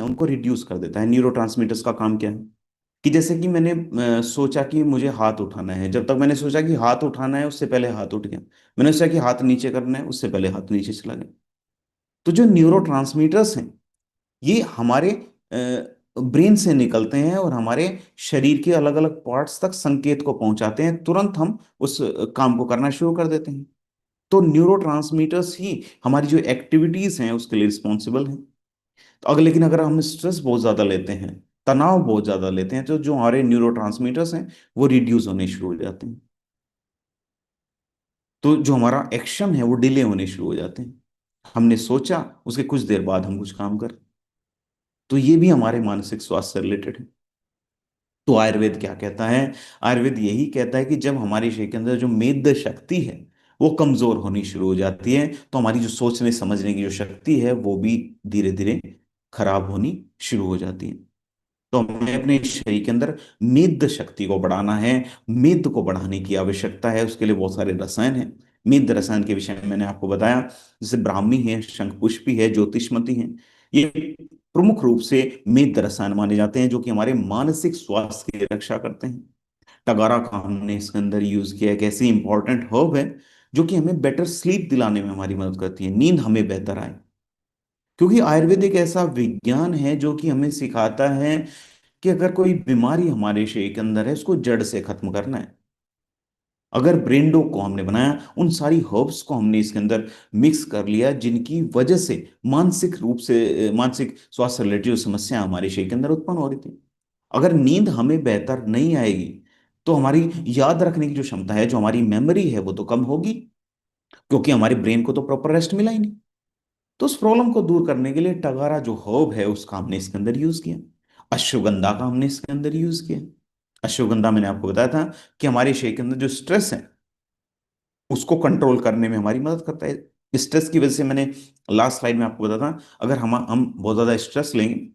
हैं उनको रिड्यूस कर देता है। न्यूरोट्रांसमीटर्स का काम क्या है कि जैसे कि मैंने सोचा कि मुझे हाथ उठाना है, जब तक मैंने सोचा कि हाथ उठाना है उससे पहले हाथ उठ गया। मैंने सोचा कि हाथ नीचे करना है, उससे पहले हाथ नीचे चला गया। तो जो न्यूरोट्रांसमीटर्स हैं ये हमारे ब्रेन से निकलते हैं और हमारे शरीर के अलग अलग पार्ट्स तक संकेत को पहुंचाते हैं, तुरंत हम उस काम को करना शुरू कर देते हैं। तो न्यूरोट्रांसमीटर्स ही हमारी जो एक्टिविटीज हैं उसके लिए रिस्पॉन्सिबल हैं। तो अगर लेकिन अगर हम स्ट्रेस बहुत ज्यादा लेते हैं, तनाव बहुत ज्यादा लेते हैं, तो जो हमारे न्यूरोट्रांसमीटर्स हैं वो रिड्यूस होने शुरू हो जाते हैं। तो जो हमारा एक्शन है वो डिले होने शुरू हो जाते हैं। हमने सोचा, उसके कुछ देर बाद हम कुछ काम कर। तो ये भी हमारे मानसिक स्वास्थ्य से रिलेटेड है। तो आयुर्वेद क्या कहता है? आयुर्वेद यही कहता है कि जब हमारे शरीर के अंदर जो मेद शक्ति है वो कमजोर होनी शुरू हो जाती है, तो हमारी जो सोचने समझने की जो शक्ति है वो भी धीरे धीरे खराब होनी शुरू हो जाती है। तो हमें अपने शरीर के अंदर मेद शक्ति को बढ़ाना है। मेद को बढ़ाने की आवश्यकता है, उसके लिए बहुत सारे रसायन हैं। मेद रसायन के विषय में मैंने आपको बताया, जैसे ब्राह्मी है, शंखपुष्पी है, ज्योतिषमती है। ये प्रमुख रूप से मेद रसायन माने जाते हैं जो कि हमारे मानसिक स्वास्थ्य की रक्षा करते हैं। टगारा का हमने इसके अंदर यूज किया है। एक ऐसी इंपॉर्टेंट हर्ब है जो कि हमें बेटर स्लीप दिलाने में हमारी मदद करती है, नींद हमें बेहतर आए। क्योंकि आयुर्वेद एक ऐसा विज्ञान है जो कि हमें सिखाता है कि अगर कोई बीमारी हमारे शरीर के अंदर है उसको जड़ से खत्म करना है। अगर ब्रेनडो को हमने बनाया, उन सारी हर्ब्स को हमने इसके अंदर मिक्स कर लिया जिनकी वजह से मानसिक रूप से मानसिक स्वास्थ्य से रिलेटेड जो समस्या हमारे शरीर के अंदर उत्पन्न हो रही थी, अगर नींद हमें बेहतर नहीं आएगी तो हमारी याद रखने की जो क्षमता है, जो हमारी मेमोरी है, वो तो कम होगी, क्योंकि हमारे ब्रेन को तो प्रॉपर रेस्ट मिला ही नहीं। तो उस प्रॉब्लम को दूर करने के लिए टगारा जो हर्ब है उसका हमने इसके अंदर यूज किया। अश्वगंधा का हमने इसके अंदर यूज किया। अश्वगंधा मैंने आपको बताया था कि हमारे शरीर के अंदर जो स्ट्रेस है उसको कंट्रोल करने में हमारी मदद करता है। स्ट्रेस की वजह से मैंने लास्ट स्लाइड में आपको बताया था, अगर हम बहुत ज्यादा स्ट्रेस लेंगे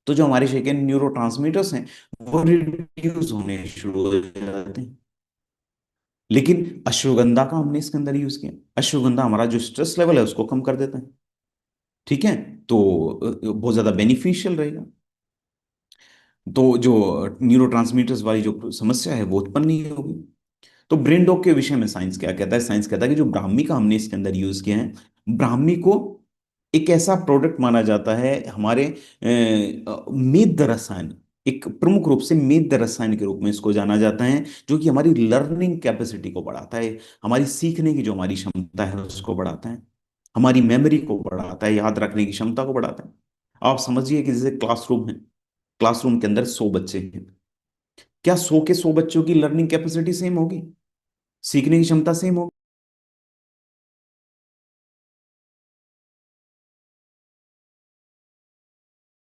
तो जो हमारे शरीर के न्यूरोट्रांसमीटर्स हैं वो रिड्यूस होने शुरू हो जाते हैं। लेकिन अश्वगंधा का हमने इसके अंदर यूज किया। अश्वगंधा हमारा जो स्ट्रेस लेवल है उसको कम कर देता है। ठीक है। तो बहुत ज्यादा बेनिफिशियल रहेगा। तो जो न्यूरोट्रांसमीटर्स वाली जो समस्या है वो उत्पन्न नहीं होगी। तो ब्रेन डॉग के विषय में साइंस क्या कहता है? साइंस कहता है कि जो ब्राह्मी का हमने इसके अंदर यूज किया है, ब्राह्मी को एक ऐसा प्रोडक्ट माना जाता है हमारे मेद रसायन, एक प्रमुख रूप से मेद रसायन के रूप में इसको जाना जाता है, जो कि हमारी लर्निंग कैपेसिटी को बढ़ाता है, हमारी सीखने की जो हमारी क्षमता है उसको बढ़ाता है, हमारी मेमोरी को बढ़ाता है, याद रखने की क्षमता को बढ़ाता है। आप समझिए कि जैसे क्लासरूम है, क्लासरूम के अंदर 100 बच्चे हैं, क्या 100 के 100 बच्चों की लर्निंग कैपेसिटी सेम होगी? सीखने की क्षमता सेम होगी?